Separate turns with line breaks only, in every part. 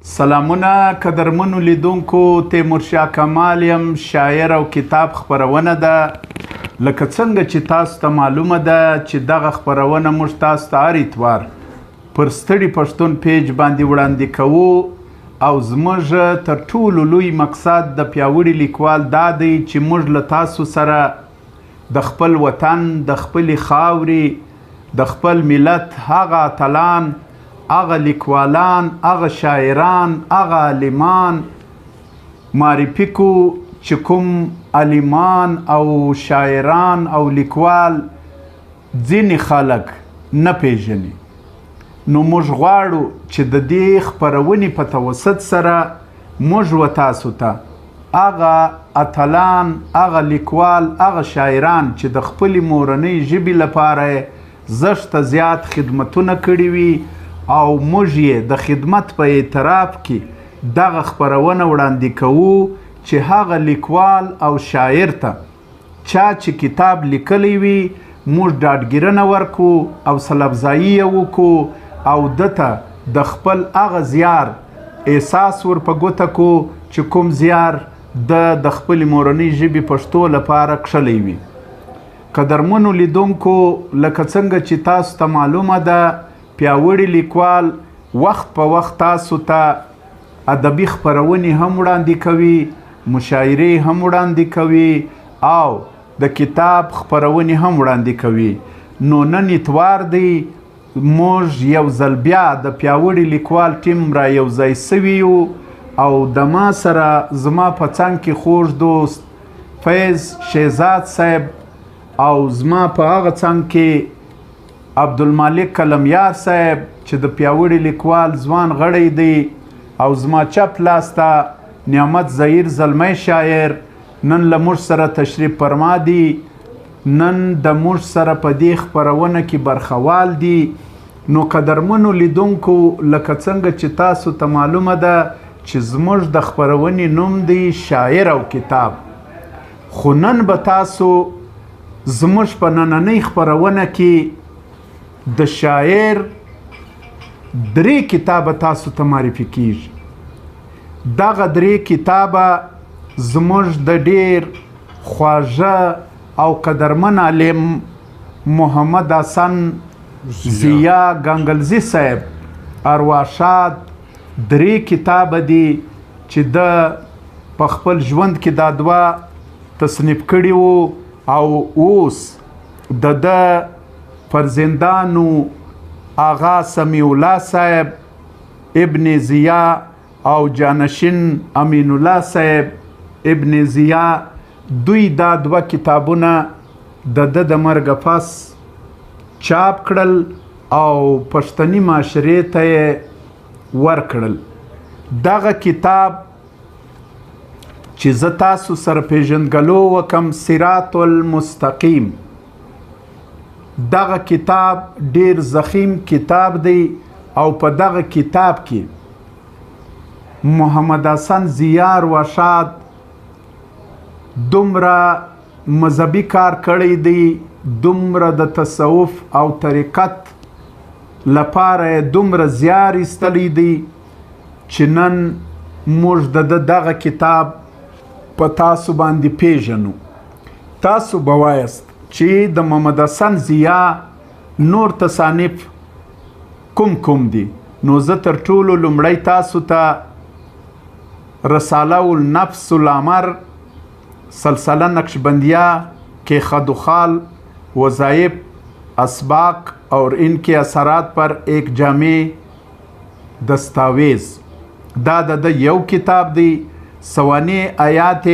سلامونه قدرمنو لیدونکو، تیمورشاه کمال یم. شاعر او کتاب خپرونه ده. لکه څنګه چې تاسو ته معلومه ده چې دغه خپرونه موږ تاسو ته هر اتوار پر ستړي پښتون پیج باندې وړاندې کوو، او زموږ تر ټولو لوی مقصد د پیاوړي لیکوال دا دی چې موږ له تاسو سره د خپل وطن، د خپلې خاورې، د خپل ملت هغه اتلان، هغه لیکوالان، هغه شاعران، هغه عالمان معرفي کو چې کوم عالمان او شاعران او لیکوال ځینې خلک نه پیژني. نو موږ غواړو چې د دې خپرونې په توسط سره موږ و تاسو ته هغه اتلان، هغه لیکوال، هغه شاعران چې د خپلې مورنۍ ژبې لپاره زښته زیات خدمتونه کړي وي، او موږ یې د خدمت په اعتراف کې دغه خپرونه وړاندې کوو چې هغه لیکوال او شاعر ته چا چې کتاب لیکلی وي موږ ډاډګیرنه ورکو، حوصله افزایي یې وکړو، او دته د خپل هغه زیار احساس ور په ګوته کو چې کوم زیار د خپلې مورنۍ ژبې پښتو لپاره کښلی وي. قدرمنو لیدونکو، لکه څنګه چې تاسو ته معلومه ده، پیاوړي لیکوال وخت په وخت تاسو ته ادبي خپرونې هم وړاندې کوي، مشاعرې هم وړاندې کوي، او د کتاب خپرونې هم وړاندې کوي. نو نن اتوار دی، موږ یو ځل بیا د پیاوړي لیکوال ټیم را یو ځای سوي یو، او د ما سره زما په څنګ کې خوږ دوست فیض شهزاد صاحب، او زما په هغه څنګ کې عبدالمالک کلمیار صاحب چې د پیاوړي لیکوال ځوان غړی دی، او زما چپ لاس ته نعمت ظهیر زلمی شاعر نن له موږ سره تشریف فرما دی، نن د موږ سره په دې خپرونه کې برخوال دي. نو قدرمنو لیدونکو، لکه څنګه چې تاسو ته معلومه ده چې زموږ د خپرونې نوم دی شاعر او کتاب، خو نن به تاسو زموږ په نننۍ خپرونه کې د شاعر 3 کتابه تاسو ته معرفي کیږي. دغه 3 کتابه زموږ د ډیر خواږه او قدرمن عالم محمد حسن ضیاء گنگلزی صاحب ارواښاد 3 کتابه دي چې د په خپل ژوند کې دا 2 تصنیف کړي وو، او اوس د فرزندانو آغا سمیع الله صاحب ابن ضیاء او جانشین امین الله صاحب ابن ضیاء، دوی دا 2 کتابونه د مرګ پس چاپ کړل او پښتني معاشرې ته یې ورکړل. دغه کتاب چې زه تاسو سره پیژندګلو وکم، صراط المستقیم، دغه کتاب ډیر ضخیم کتاب دی، او په دغه کتاب کې محمد حسن ضیاء ارواښاد دومره مذهبي کار کړی دی، دومره د تصوف او طریقت لپاره دومره زیار ایستلی دی چې نن موږ د دغه کتاب په تاسو باندې پیژنو. تاسو به وایست چې د محمد حسن ضیاء نور تصانیف کوم دي. نو زه تر ټولو لومړی تاسو ته رساله النفس الامر، سلسله نقشبندیه کے خد و خال، وظائف، اسباق اور ان کے اثرات پر ایک جامع دستاویز، دا د یو کتاب دی. سوانح آیات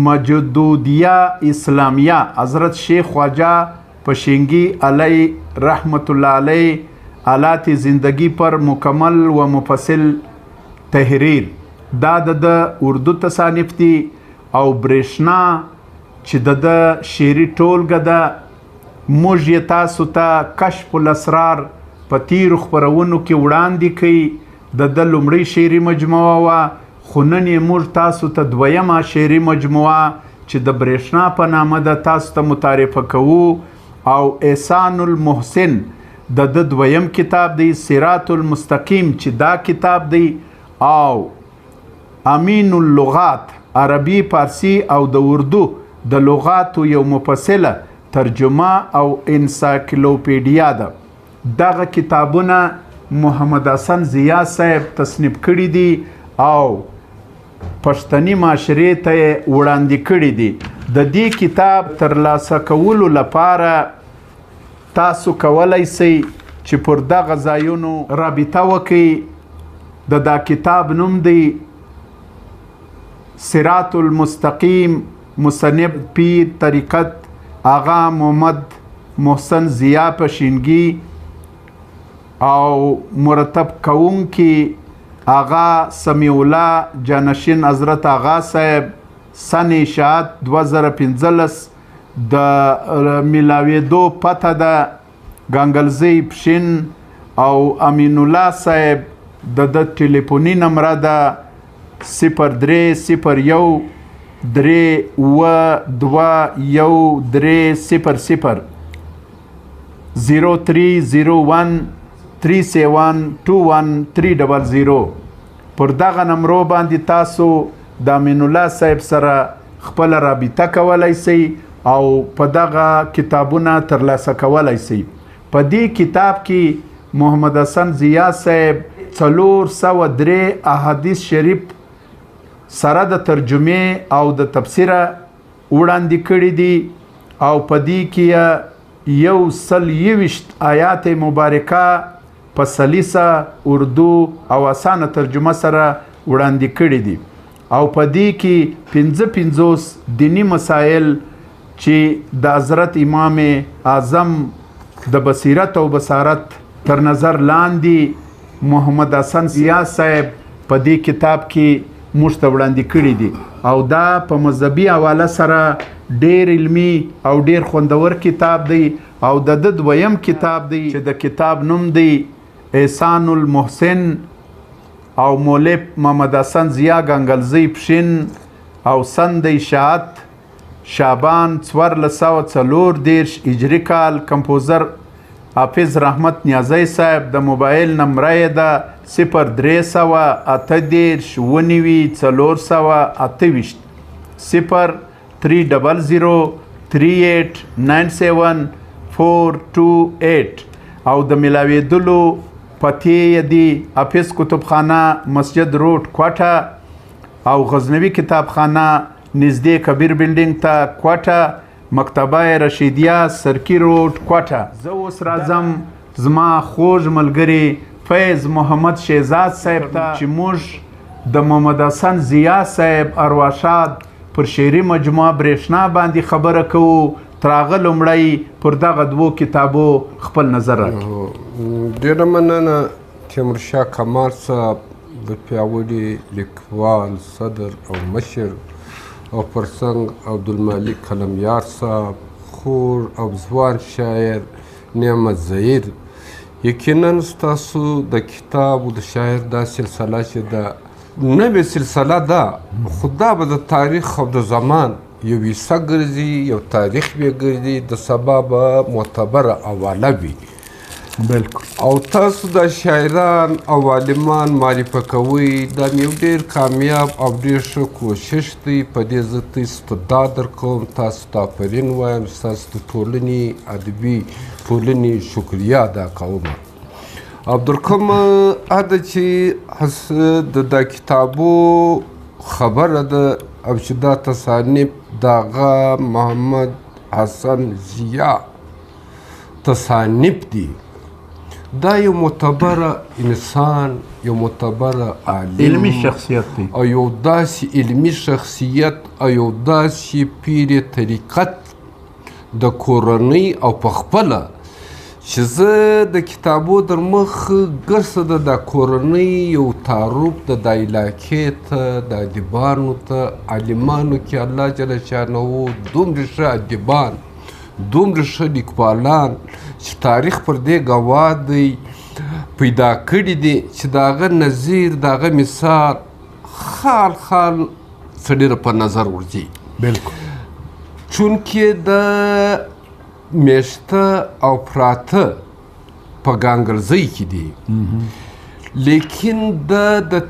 مجدودیہ اسلامیہ، حضرت شیخ خواجہ پشینگی علیہ رحمت اللہ علیہ، آلات زندگی پر مکمل و مفصل تحریر، دا د اردو تصانیف دی. او برېښنا چې د شعري ټولګه ده، موږ یې تاسو ته کشف الاسرار په تیرو خپرونو کې وړاندې کوي. د لومړۍ شعري مجموعه وه، خو نن یې موږ تاسو ته 2مه شعري مجموعه چې د برېښنا په نامه ده تاسو ته متعرفه کوو. او احسان المحسن د 2م کتاب دی، صراط المستقیم چې دا کتاب دی، او امین اللغات عربي فارسی او د اردو د لغاتو یو مفصله ترجمه او انسایکلوپیډیا ده. دغه کتابونه محمد حسن ضیاء صاحب تصنیف کړي دي او پښتني معاشرې ته یې وړاندې کړي دي. د دې کتاب ترلاسه کولو لپاره تاسو کولی سئ چې پر دغه ځایونو رابطه وکئ. د دا کتاب نوم دی صراط المستقیم، مصنف پیر طریقت آغا محمد محسن ضیاء پشینگی او مرتب کوونکی آغا سمیع الله جانشین حضرت آغا صاحب. سن اشاعت 2015 د میلاویدو پته ده ګنګلزی پشین او امین الله صاحب د ټلیفوني نمره ده 0303321300 0301372130. پر دغه نمرو باندې تاسو د امین الله صاحب سره خپل رابطه کولی سئ او په دغه کتابونه ترلاسه کولی سئ. په دې کتاب کې محمد حسن ضیاء صاحب 403 احادیث شریف سره د ترجمې او د تفسیره وړاندې کړي دي او په دې کې 120 آیات مبارکه په سلیسه اردو او اسانه ترجمه سره وړاندې کړي دي او په دې کې 55 دینی مسائل چې د حضرت امام اعظم د بصیرت او بصارت تر نظر لاندې محمد حسن ضیاء صاحب په دې کتاب کې موږ ته وړاندې کړي دي او دا په مذهبي حواله سره ډېر علمي او ډېر خوندور کتاب دی او د دویم کتاب دی چې د کتاب نوم دی احسان المحسن او مولف محمد حسن ضیاء ګنګلزی پشین او سن د اشاعت شعبان 1440 هجري کال. کمپوزر حافظ رحمت نیازی صاحب. د موبایل نمره یې ده 03003897 او د ملاویدلو پتې یې دي حافظ کتابخانه مسجد روډ کوټه او غزنوي کتابخانه نزدې کبیر بلډینګ ته کوټه، مکتبه رشیدیه سرکی روډ کوټه. زه اوس راځم زما خوږ ملګري فیض محمد شهزاد صاحب ته چې موږ د محمد حسن ضیاء صاحب ارواښاد پر شعري مجموعه برېښنا باندې خبره کوو. تر هغه لومړی پر دغه دوو کتابو خپل نظر راکړي.
ډېره مننه تیمورشاه کمال صاحب د پیاوړي لیکوال صدر او مشر او پرڅنګ عبدالمالک قلمیار صاحب خور او ځوان شاعر نعمت ظهیر. یقینا ستاسو د کتاب او د شاعر دا سلسله چې ده نوې سلسله ده خو دا به د تاریخ او د زمان یو ویسه ګرځي، یو تاریخ به ګرځي، د سبا به معتبره حواله وي.
بالکل.
او تاسو د شاعران او عالمان معرفه کوئ. دا یو ډېر کامیاب او ډېر ښه کوشش دی. په دې زه تاسو ته دا درکوم، تاسو ته آفرین وایم، ستاسو د ټولنې ادبي ټولنې شکریه ادا کوم. عبدالکم اده چې د کتابو خبره ده او چې دا تصانیف د هغه محمد حسن ضیاء تصانیف دي. دا یو معتبره انسان، یو معتبره عالم،
علمي شخصیت دی
او یو داسې علمي شخصیت او یو داسې پیر طریقت د کورنۍ او پخپله چې زه د کتابو در مخ ګرځه د کورنۍ یو تعارف د علاقې ته د ادیبانو ته عالمانو کې الله جل شانه دومره ښه ادیبان، دومره ښه لیکوالان چې تاریخ پر دې ګواه دی پیدا کړي دي چې د هغه نظیر د هغه مثال خال سړي په نظر ورځي.
بالکل.
چونکې د میشته او پراته په ګنګلزۍ کې دي. لیکن د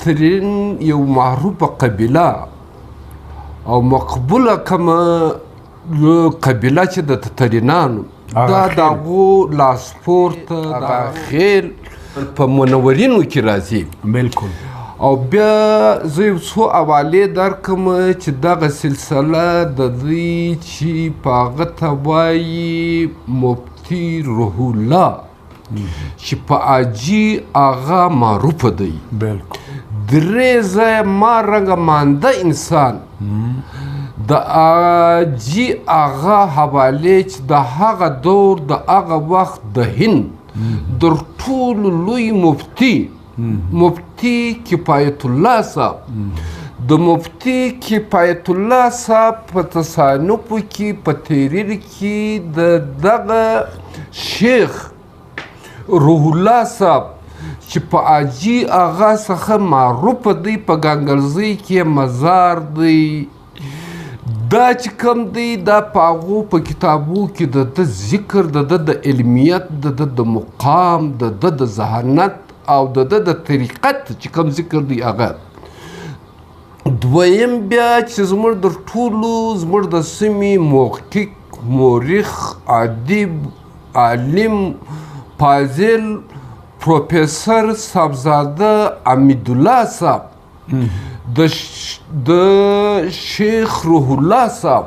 ترین یو معروفه قبیله او مقبوله کومه قبیله چې د تترینانو دا د هغو لاسپورته د خیل په منورینو کې راځي.
بالکل.
او بیا زه یو څو حوالې درکړم چې دغه سلسله د دوی چې په هغه ته وایي مفتي روح الله چې په حاجي آغا معروفه دی.
بالکل.
درې ځایه ما رنګه مانده انسان د حاجي آغا حوالې چې د هغه دور د هغه وخت د هند در ټولو لوی مفتي کفایت الله صاحب د مفتي کفایت الله صاحب په تصانفو کې په تحریر کې د دغه شیخ روح الله صاحب چې په حاجي آغا څخه معروفه دی په ګنګلزۍ کې مزار دی دا چې کوم دی دا په هغو په کتابو کې د ذکر د علمیت د مقام د ذهانت او د طریقت چې کوم ذکر دی هغه. دویم بیا چې زموږ د ټولو زموږ د سیمې محقق مورخ ادیب عالم فاضل پروفیسر صاحبزاده حمیدالله صاحب د شیخ روح الله صاحب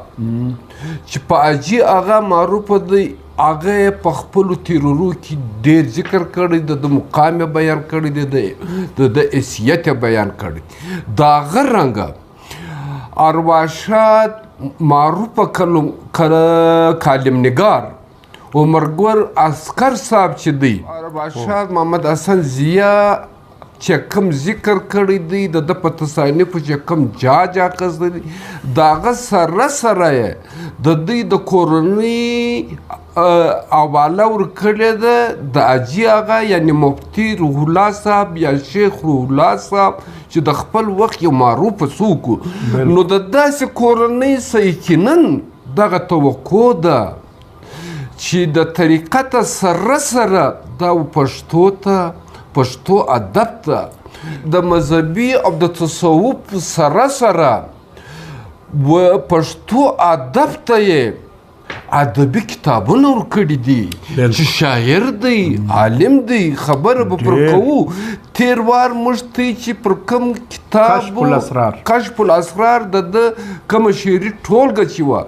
چې په حاجي آغا معروفه دی هغه په خپلو تیرورو کې ډېر ذکر کړی د مقام یې بیان کړی دی د حیثیت یې بیان کړی. د هغه رنګه ارواښاد معروفه کالمنګار عمرګور عسکر صاحب چې دی ارواښاد محمد حسن ضیاء چې کوم ذکر کړی دی د په تصانفو چې کوم جاج اخیستی دی د هغه سره سره یې د دوی د کورنۍ حواله ورکړې ده د حاجي آغا یعنې مفتي روح الله صاحب یا شیخ روح الله صاحب چې د خپل وخت یو معروفه څوک و. نو د داسې کورنۍ څه یقینا دغه توقع ده چې د طریقت سره سره دا پښتو ادب ته د مذهبي او د تصوف سره سره و پښتو ادب ته یې ادبي کتابونه ورکړي دي چې شاعر دی عالم دی خبره به پر کوو. تیر وار موږ ته چې پر کوم کتاب کشف الاسرار د کومه شعري ټولګه چې وه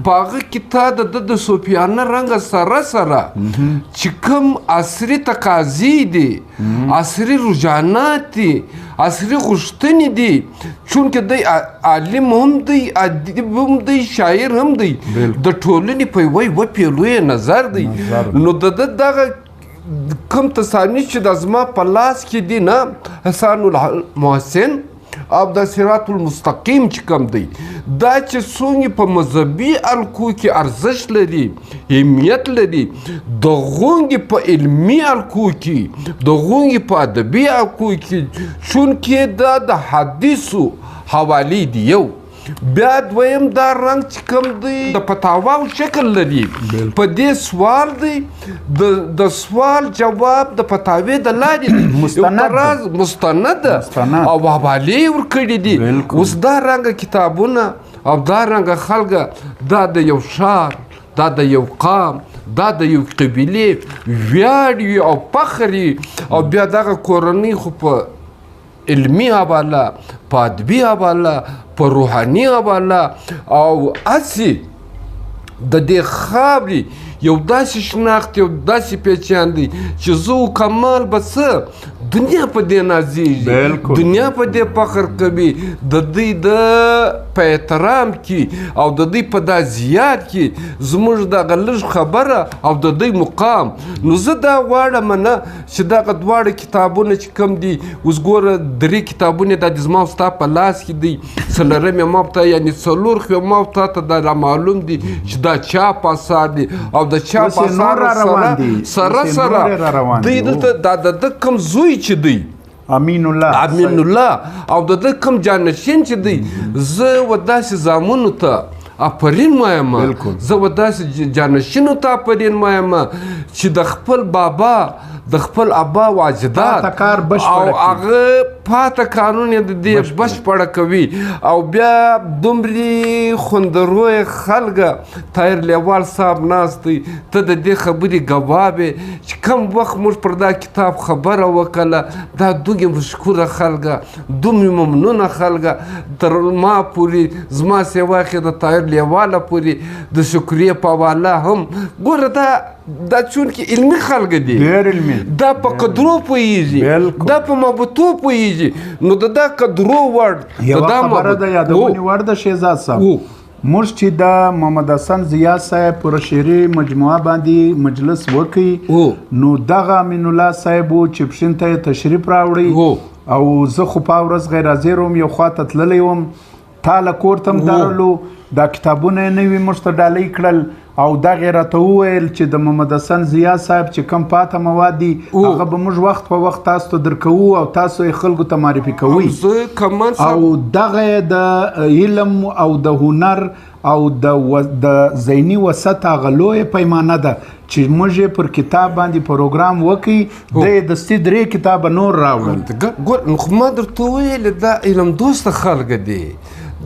په هغه کتاب د صوفیانه رنګه سره سره چې کوم عصري تقاضي دي عصري رجحانات دي عصري غوښتنې دي چونکې دی عالم هم دی ادیب هم دی شاعر هم دی د ټولنې په یوه پیلویه نظر دی. نو د دغه کوم تصانیف چې د زما په لاس کې دي نه حسن المحسن او د صراط المستقیم چې کوم دی دا چې څومره په مذهبي الکو کې ارزښت لري اهمیت لري د غونګې په علمي الکو کې د غونګې په ادبي الکو کې چونکې دا د حدیثو حوالې دي. یو بیا دویم دا رنګ چې کوم دی د فتاواو شکل لري په دې سوال دی د سوال جواب د فتاوی د لارې دی مستند او حوالې ورکړي دي. اوس دا رنګه کتابونه او دا رنګه خلکه دا د یو ښار دا د یو قام دا د یو قبیلې ویاړ وي او فخر او بیا دغه کورنۍ خو په علمي حواله په ادبي حواله په روحاني حواله او هسې د دې خاورې یو داسې شناخت یو داسې پېچان دی چې زه و کمال به څه دنیا په دې نازېږي دنیا په دې فخر کوي د دوی په احترام کې او د دوی په دا زیات کې زموږ دغه لږ خبره او د دوی مقام. نو زه دا غواړم نه چې دغه دواړه کتابونه چې کوم دي اوس ګوره 3 کتابونه دا د زما او ستا په لاس کې دي څلورم یې ما ته یعنې څلور خو ما ته دا رامعلوم دي چې دا چاپ اثار دي او د چاپ اثار سره سره دوی دلته د کوم زوی چې دی امین الله او د کوم جانشین چې دی زه و داسې زامنو ته آفرین وایم زه و داسې جانشینو ته آفرین وایم چې د خپل بابا د خپل ابا او اجداد او هغه پاته کارونه د دې بشپړه کوي او بیا دومرې خوندروی خلکه طاهر لیوال صاحب ناست دی ته د دې خبرې ګواه وې چې کوم وخت موږ پر دا کتاب خبره وکړه دا دومره مشکوره خلکه دومره ممنونه خلکه تر ما پورې زما سوا کې د طاهر لیواله پورې د شکریې په حواله هم ګوره دا چونکې علمي خلک دي دا په قدرو پوهېږي دا په محبتو پوهېږي نو د دا قدرو وړ
یوه خبره د یادونې وړ ده شهزاد صاحب موږ چې د محمد حسن ضیاء صاحب پر شعري مجموعه باندې مجلس وکړي نو دغه امین الله صاحب و چې پښین ته یې تشریف راوړی او زه خو په ورځ غیر حاضر وم یو خوا ته تللی وم تا له کور ته م درلو دا کتابونه یې نوي موږ ته ډالۍ کړل او دغې یې راته وویل چې د محمد حسن ضیاء صاحب چې کوم پاته مواد دي هغه به موږ وخت په وخت تاسو ته درکوو او تاسو یې خلکو ته معرفي کوئ او دغه یې د علم او د هنر او د ذهني وسط هغه لویه پیمانه ده چې موږ یې پر کتاب باندې پروګرام وکړي دی د دستي 3 کتابه نور راوړل
نو ما درته وویل دا علم دوسته خلک دي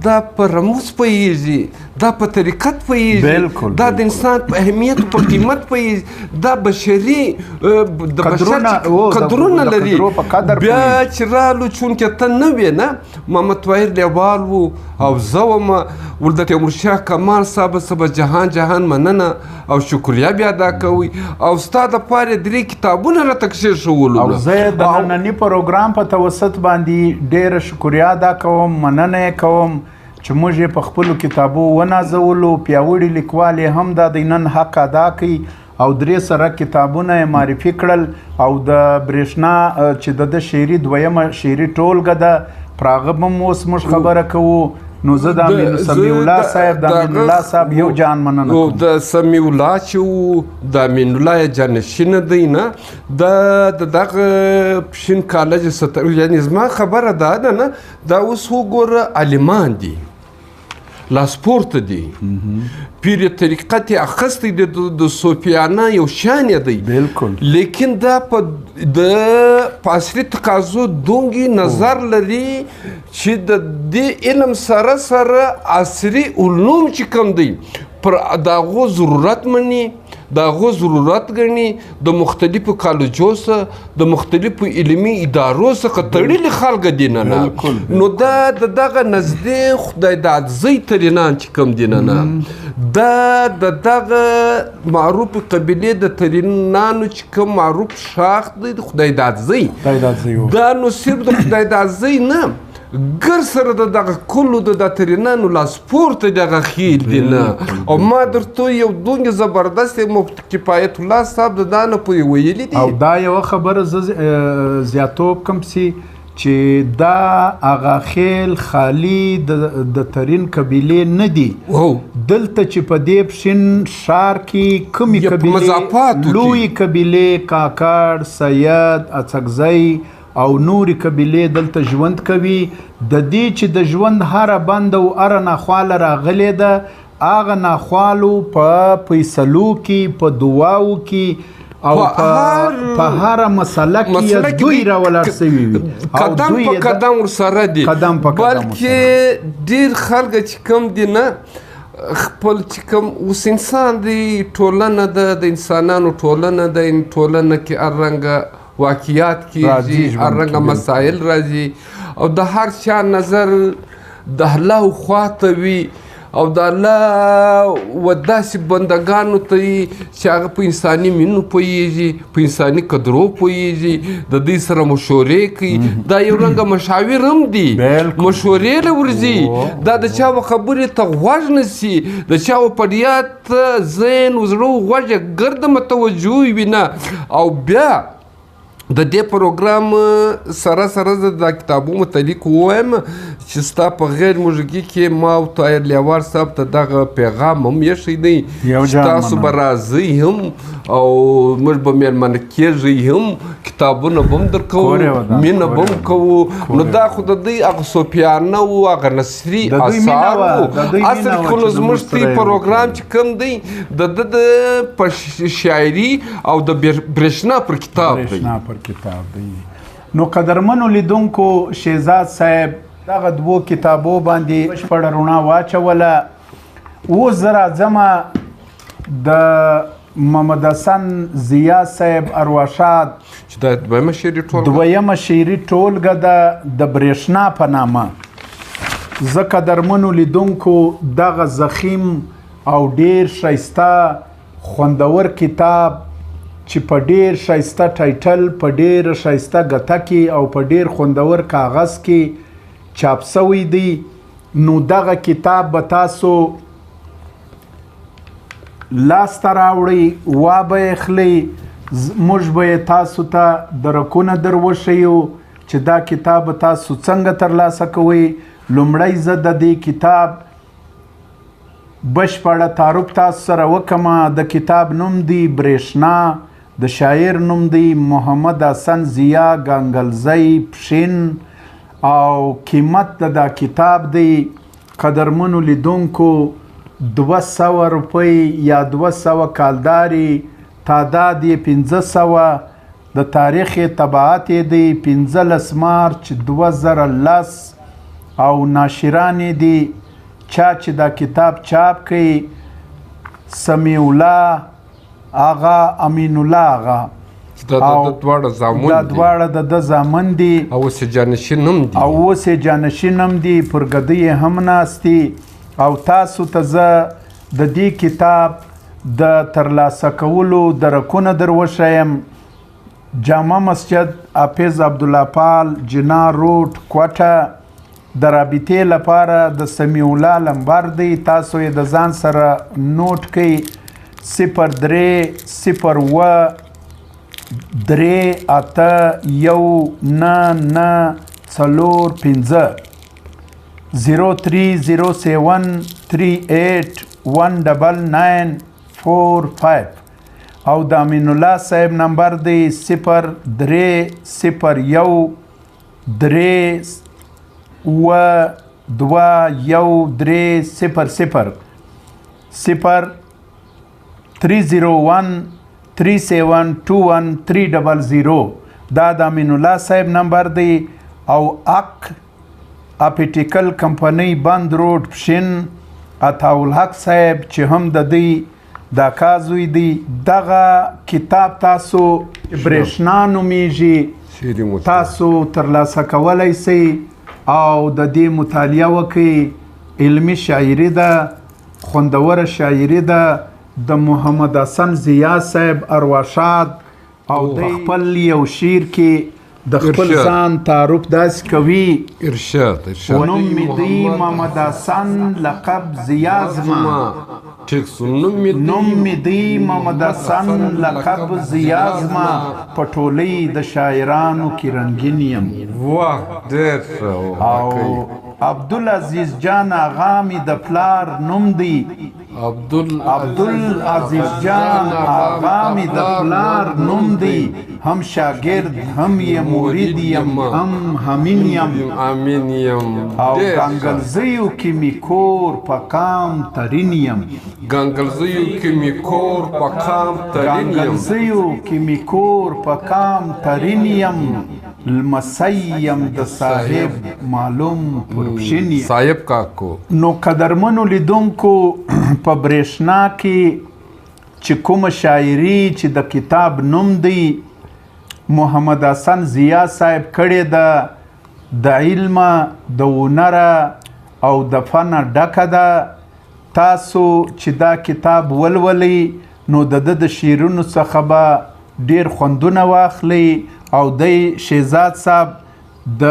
دا په رموز پوهېږي دا په طریقت پوهېږي دا د انسان په اهمیت او په قیمت پوهېږي دا بشري د بشر قدرونه لري بیا چې رالو چونکې ته نه وې نه محمد طاهر لیوال و او زه ومه ول د تیمورشاه کمال صاحب سبا جهان مننه او شکریه بیا ادا کوئ او ستا دپاره 3 کتابونه راته کښېښولو
او زه د ننني پروګرام په توسط باندې ډېره شکریه ادا کوم مننه یې کوم چې موږ یې په خپلو کتابو ونازولو پیاوړي لیکوال یې هم دا د نن حق ادا کوي او 3 سره کتابونه یې معرفي کړل او د برېښنا چې د شعري دویمه شعري ټولګه ده پر هغه به هم اوس موږ خبره کوو نو زه د سمیع الله صاحب د امین الله صاحب یو جان مننه کوم
د سمیع الله چې و د امین الله یې جانشینه دی نه د دغه پښین کالج یعنې زما خبره دا ده نه دا اوس وګوره عالمان دي لاسپورته دي پیر طریقت یې اخیستی دی د صوفیانه یو شان یې دی لیکن دا په عصري تقاضو دومره نظر لري چې د دې علم سره سره عصري علوم چې کوم دی پر د هغو ضرورت مني د هغو ضرورت ګڼي د مختلفو کالجو څخه د مختلفو علمي ادارو څخه تړلي خلک دي نه نو دا د دغه نږدې خدای د عاجزۍ ترینان چې کوم دي نه دا د دغه معروف قبیلې د ترینانو چې کوم معروف شاخ دی د خدای د عاجزۍ دا نو صرف د خدای د عاجزۍ نه ګر سره د دغه کلو د ترینانو لاسپورته دغه خیل دی نه او ما درته یو دومره زبردست مفتی کفایت الله صاحب د دا نه پورې ویلي دي
او دا یوه خبره زه زیاتوب کوم چې دا هغه خیل خالي د ترین قبیلې نه دي دلته چې په دې پښین ښار کې کومې قبیلې لویې قبیلې کاکړ سید اڅکزی او نورې قبیلې دلته ژوند کوي د دې چې د ژوند هره بنده او هره ناخواله راغلې ده هغه ناخوالو په فیصلو کې په دعاو کې او په هره مسله کې دوی راولاړ سوي وي
قدم په قدم ورسره دي بلکې ډېر خلک چې کوم دي نه خپل چې کوم اوس انسان دی ټولنه ده د انسانانو ټولنه ده ټولنه کې هر رنګه واقعیات کیږي هر رنګه مسایل راځي او د هر چا نظر د الله خواته وي او د الله و داسې بندګانو ته وي چې هغه په انساني مینو پوهېږي په انساني قدرو پوهېږي د دوی سره مشورې کوي دا یو رنګه مشاور هم دي مشورې له ورځي دا د چا و خبرې ته غوږ نیسي د چا و فریاد ته ذهن و زړه غوږ ګرده متوجه وي نه او بیا د دې پروګرام سره سره زه د کتابو متعلق ووایم چې ستا په غیر موږکي کې ما او طاهر لیوار صاحب ته دغه پیغام هم ایښی دی چې تاسو به راځئ هم او موږ به میلمانه کېږئ هم کتابونه به هم درکوو مینه به هم کوو نو دا خو د دوی هغه صوفیانه و هغه نثري اثار و اصل کې خو نو زموږ تی پروګرام چې کوم دی د ده د په شاعري او د برېښنا پر کتاب دی
نو قدرمنو لیدونکو شهزاد صاحب دغه دوو کتابو باندې بشپړه رڼا واچوله اوس زه راځمه د محمد حسن ضیاء صاحب ارواښاد
چې دا دویمه
شعري ټولګه ده د برېښنا په نامه زه قدرمنو لیدونکو دغه ضخیم او ډیر ښایسته خوندور کتاب چې په ډیر ښایسته ټایټل په ډیر ښایسته ګته کې او په ډیر خوندور کاغذ کې چاپ سوی دی نو دغه کتاب به تاسو لاسته راوړئ وابه یې اخلئ موږ به یې تاسو ته درکونه در وښیو چې دا کتاب به تاسو څنګه ترلاسه کوئ لومړی زه د دې کتاب بشپړه تعارف تاسو سره وکمه د کتاب نوم دی برېښنا د شاعر نوم دی محمد حسن ضیاء ګنګلزی پښین او قیمت د دا کتاب دی قدرمنو لیدونکو 200 روپۍ یا 200 کالداري تعداد یې 500 د تاریخ طباعت یې دی 15 مارچ 2010 او ناشران یې دی چا چې دا کتاب چاپ کړي سمیع الله آغا امین الله آغا
دا دواړه زامن
دا دواړه د ده زامن دي
او اوس یې جانشین هم دي پر ګدۍ یې هم ناست دي او تاسو ته زه د دې کتاب د ترلاسه کولو درکونه در وښیم جامع مسجد حافظ عبدالله پال جنا روډ کوټه د رابطې لپاره د سمیع الله لمبر دی تاسو یې د ځان سره نوټ کړئ 03 درې اته یو نه نه څلور پنځه 0307381945 او د امین الله صاحب نمبر دی 0301 دا د امین الله صاحب نمبر دی او اپیټیکل کمپنی بند روډ پښین عطاالحق صاحب چې هم د دوی دا کازوی دی دغه کتاب تاسو برېښنا نومیږي تاسو ترلاسه کولی سئ او د دې مطالعه وکئ علمي شاعري ده خوندوره شاعري ده د محمد حسن ضیاء صاحب ارواښاد او د خپل یو شعر کې د خپل ځان تعارف داسې کوي ارشاد
نوم مې دی محمد حسن لقب ضیاء زما نوم مې دی محمد حسن لقب ضیاء زما په ټولۍ د شاعرانو کې رنګین یم
واه ډېر ښه
او عبدالعزیز جان آغا مې د پلار نوم دی عبدالعزیز جان آغا مې د پلار نوم دی هم شاگرد هم یې مرید یم هم همین یم او ګنګلزیو کې مې کور په کام ترین یم لمسی یم د صاحب معلوم پرپشین یم
صاحب کاکو
نو قدرمنو لیدونکو په برېښنا کې چې کومه شاعري چې د کتاب نوم دی محمد حسن ضیاء صاحب کړې ده د علمه د هنره او د فنه ډکه ده تاسو چې دا کتاب ولولئ نو د ده د شعرونو څخه به ډیر خوندونه واخلئ او دی شهزاد صاحب د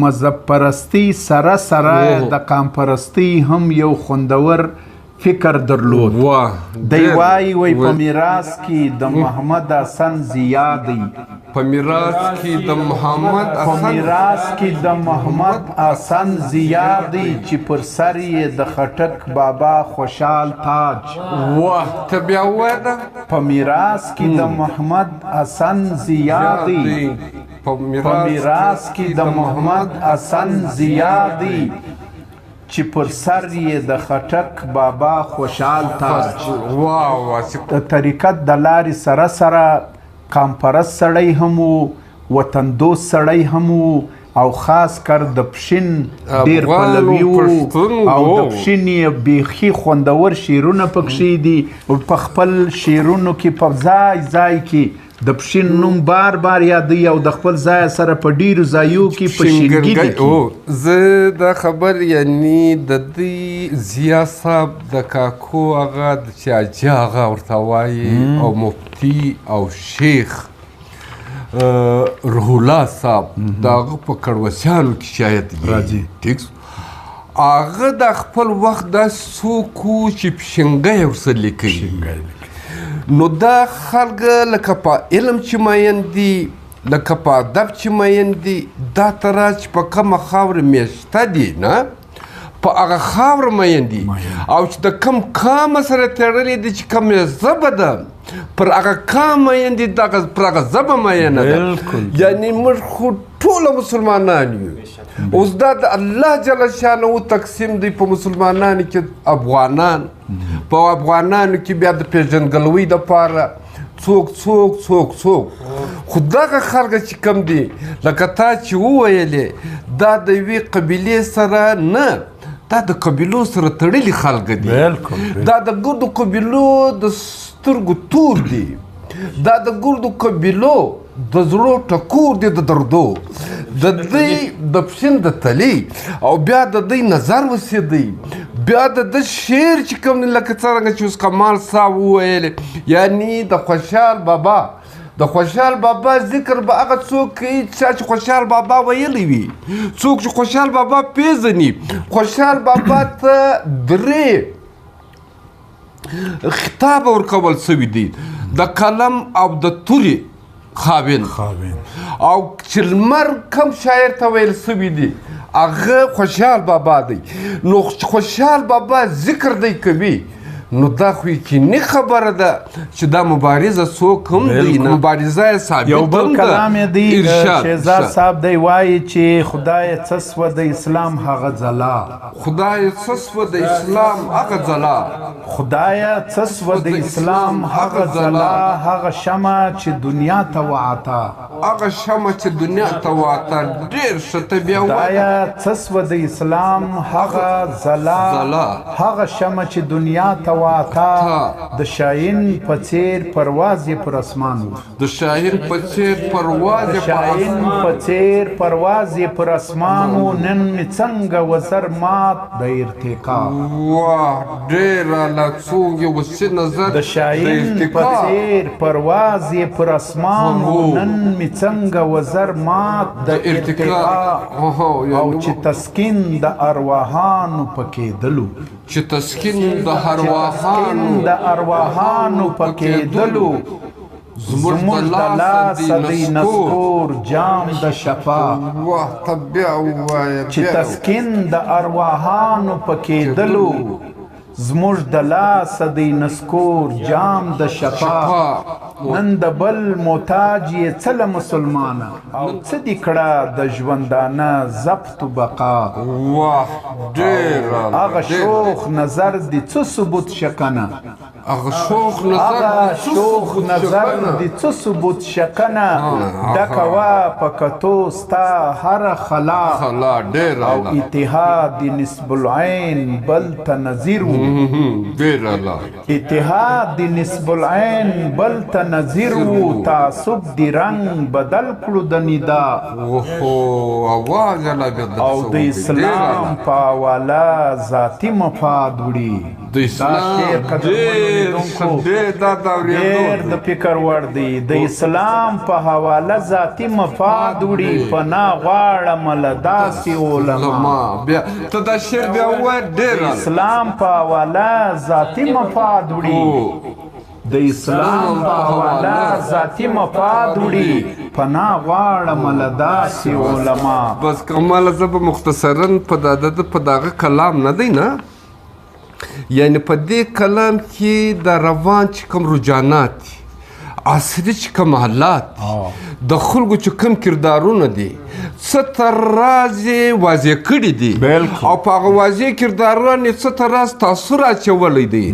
مذهب پرستی سره سره د قام پرستی هم یو خوندور فکر درلود دی وای په میراث کې د محمد حسن ضیاء دی
په میراث کې د محمد
په میراث کې د محمد حسن ضیاء دی چې پر سر یې د خټک بابا خوشحال تاج.
واه ته بیا ووایه
په میراث کې د محمد حسن ضیاء دی.
په
میراث کې د محمد حسن ضیاء دی چې پر سر یې د خټک بابا خوشحال تاج. د طریقت د لارې سره سره قامپرست سړی هم و، وطندوست سړی هم و، او خاص کر د پښین ډیر پلوي و، او د پښین یې بیخي خوندور شعرونه پکښې دي. په خپل شعرونو کې په ځای ځای کې د پښین نوم بار بار یادوي او د خپل ځای سره په ډیرو ځایو کې په شینګي دي.
زه دا خبر یعنی د دوی ضیاء صاحب د کاکو هغه چې حاجي هغه ورته وایي او مفتي او شیخ روح الله صاحب د هغه په کړوسیانو کې شاید یې ټیک هغه د خپل وخت داسې څوک و چې پښینګی ورسره لیکي. نو دا خلک لکه په علم چې مین دي، لکه په ادب چې مین دي، دا ته راز چې په کومه خاوره میشته دي نه په هغه خاوره مین دي، او چې د کوم کامه سره تړلې دي چې کومه ژبه ده پر هغه کام مین دي، پر هغه ژبه مینه ده. یعنی موږ خو ټوله مسلمانان یو. اوس دا د الله جل شانه تقسیم دی په مسلمانانو کې افغانان، په افغانانو کې بیا د پیژندګلوۍ دپاره څوک څوک څوک څوک. خو دغه خلک چې کوم دي لکه تا چې وویلې دا د یوې قبیلې سره نه، دا د قبیلو سره تړلي خلک دي. دا د ګردو قبیلو د سترګو تور دي، دا د ګردو قبیلو د زړو ټکور دی د دردو، د دوی د پښین د تلي، او بیا د دوی نظر وسیدی، بیا د ده شعر چې کوم دی لکه څرنګه چې اوس کمال صاحب وویلې، یعنی د خوشحال بابا د خوشحال بابا ذکر به هغه څوک کوي چې خوشحال بابا ویلی وي، څوک چې خوشحال بابا پیژني. خوشحال بابا ته درې خطاب ورکول سوي دي، د قلم او د تورې خاوین، او چې لمر کم شاعر ته ویل سوي دي هغه خوشحال بابا دی. نو خوشحال بابا ذکر دی کوي، نو دا خو یقیني خبره ده چې دا مبارزه څوک هم دی، مبارزه یې ثابت هم ده.
یو بل کلام یې دی شهزاد صاحب دی وایي چې خدای څه سوه د اسلام هغه ځلا،
خدای څه سوه د اسلام هغه ځلا،
خدای څه سوه د اسلام هغه ځلا، هغه شمع چې دنیا ته وعطا،
هغه شمع چې دنیا ته وعطا. ډېر ښه ته بیا
خدای څه سوه د اسلام هغه ځلا، هغه شمع چې دنیا ته واتا، د شاهین په څیر پرواز یې پر اسمان و،
د شاهین په څیر پرواز یې
پر اسمان و، نن مې څنګه وزر مات د ارتقا.
واه ډېره لا څوک یې وسي نظر
د شاهین په څیر پرواز یې پر اسمان و، نن مې څنګه وزر مات د ارتقا. او چې تسکین د ارواحانو پکې دلو،
چې تسکین د
ارواحانو پکې دلو، زموږ د لاسه دی نسکور جام د شفا. چې تسکین د ارواحانو پکې دلو، زموږ د لاسه دی نسکور جام د شفا. نن د بل محتاج یې څه له مسلمانه، او څه دې کړه د ژوندانه ضبط و بقا. هغه شوخ نظر دې څه ثبوت شکنه،
هغه شوخ نظر
دې څه ثبوت شکنه، ډکه وه په کتو ستا هره خلا، او اتحاد نسب العین بل ته نظیر و، اتحاد نسب العین بل ته نظیر و، تعصب دی رنگ بدل کړو د ندا. او د اسلام په حواله ذاتي مفاد وړي. ډېر د فکر وړ دی. د اسلام په حواله ذاتي مفاد وړي، پناه غواړم له داسې علما.
ته دا شعر بیا ووایه. ډېر
د اسلام په حواله ذاتي مفاد وړي، د اسلام په حواله ذاتي مفاد وړي پناه غواړم له داسې علما.
بس کماله زه به مختصرا په دغه کلام نه دی نه، یعنی په دې کلام کې د روان چې کوم رجحانات دي، عصري چې کوم حالات دي، د خلکو چې کوم کردارونه دي، څه تر راز یې واضح کړي دي او په هغه واضح کردارونو یې څه تر راز تاثر اچولی دی.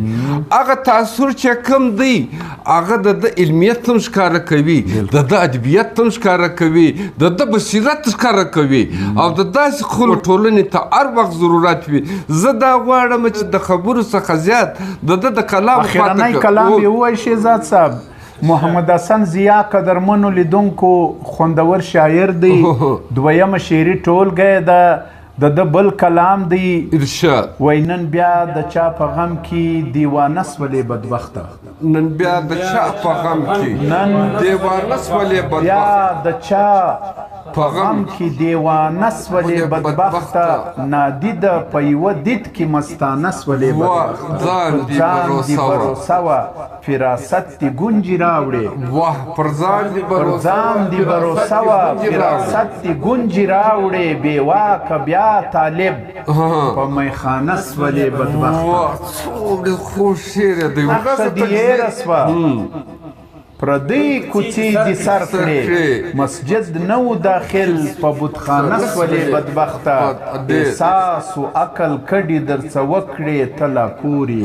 هغه تاثر چې کوم دی هغه د ده علمیت هم ښکاره کوي، د ده ادبیت هم ښکاره کوي، د ده بصیرت ښکاره کوي او د داسې خلکو ټولنې ته هر وخت ضرورت وي. زه دا غواړم چې د خبرو څخه زیات د ده د کلام
اخرنی کلام یې ووایي شهزاد صاحب. محمد حسن ضیاء قدرمنو لیدونکو خوندور شاعر دی، دویمه شعري ټولګه ده، د بل کلام دی
ارشاد.
وای نن بیا د چا په غم کې دیوانه سولې بدبخته،
نن بیا د چا په غم کې
نن
دیوانه سولې بدبخته،
بیا د چا په غم کې دیوانه سولې بدبخته، نادیده په یوه دید کې مستانه سولې بدبخته، ځان دې بروسه وه فراست دې ګونجې راوړې،
واه پر ځان
دې بروسه وه فراست دې ګونجې راوړې، بې واکه بیا طالب په میخانه سولې بدبخته.
څومره خوږ شعر دی.
نقشه دې هېره سوه پردی کوڅې دې سر کړې، مسجد نه و داخل په بتخانه سولې بدبخته، احساس و عقل کډې در څه وکړې ته لا کورې،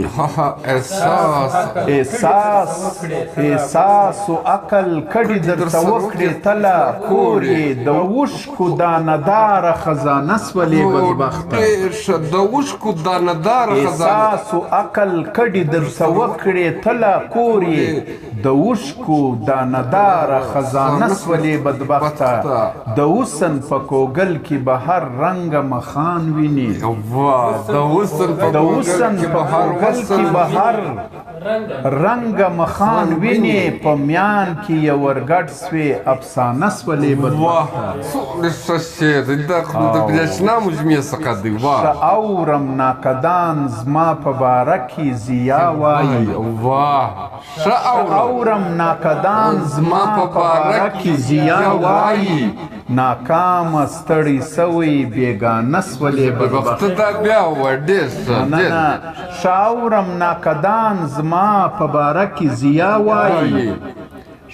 احساس و عقل کډې در څه وکړې ته لا کورې، د اوښکو دانهداره خزانه سولې بدبخته،
د اوښکو دانهداره خزانه،
احساس و عقل کډې در څه وکړې ته لا کورې، د اوښکو دانهداره خزانه سولې بدبخته، د حسن په کوګل کې به هر رنګه مخان ویني،
د حسن
په کوګل کې به هر رنګه مخان ویني، په میان کې یو ورګډ سوې افسانه سولې بدبخته.
څومره ښه شعر دی، دا خو د برېښنا مجموعې څخه دی.
ښه اورم ناقدان زما په باره کې ضیا وایي، ښه اورم ناقدان زما په باره کې ضیا وایي، ناکامه ستړی سوی بېګانه سولې بدبخته.
دا بیا ووایه ډېر ښه.
ښه اورم ناقدان زما په باره کې ضیا وایي،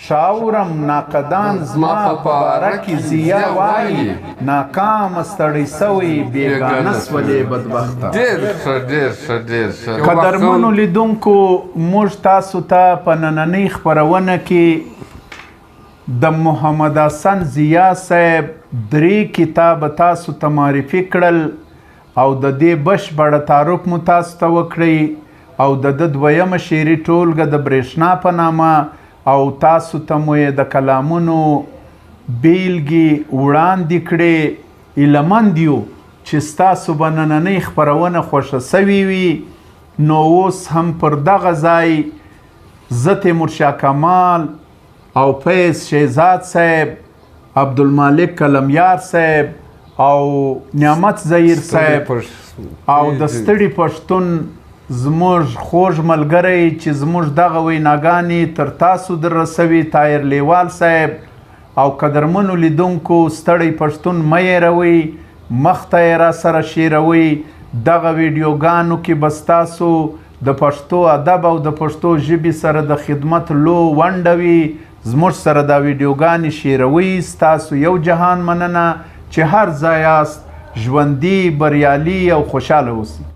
شاورم ناقدان زما په باره کې ضیا وایي، ناکامه ستړی سوی بېګانه سولې بدبخته.
ډېر ښه.
قدرمنو لیدونکو، موږ تاسو ته په نننۍ خپرونه کې د محمد حسن ضیاء صاحب 3 کتاب تاسو ته معرفي کړل او د دې بشپړه تعارف مو تاسو ته وکړئ او د ده دویمه شعري ټولګه د برېښنا په نامه او تاسو ته مو یې د کلامونو بیلګې وړاندې کړې. هیلهمند یو چې ستاسو به نننۍ خپرونه خوښه سوې وي. نو اوس هم پر دغه ځای زه تیمورشاه کمال او فیض شهزاد صاحب، عبدالمالک کلمیار صاحب او نعمت ظهیر صاحب او د ستړي پښتون زموږ خوږ ملګری چې زموږ دغه ویناګانې تر تاسو در رسوي، طاهر لیوال صاحب او قدرمنو لیدونکو، ستړی پښتون مه هېروئ، مخته یې را سره شیروئ. دغه ویډیوګانو کې به ستاسو د پښتو ادب او د پښتو ژبې سره د خدمت لو ونډه وي. زموږ سره دا ویډیوګانې شیروئ. ستاسو یو جهان مننه چې هر ځای یاست ژوندي، بریالي او خوشحاله اوسئ.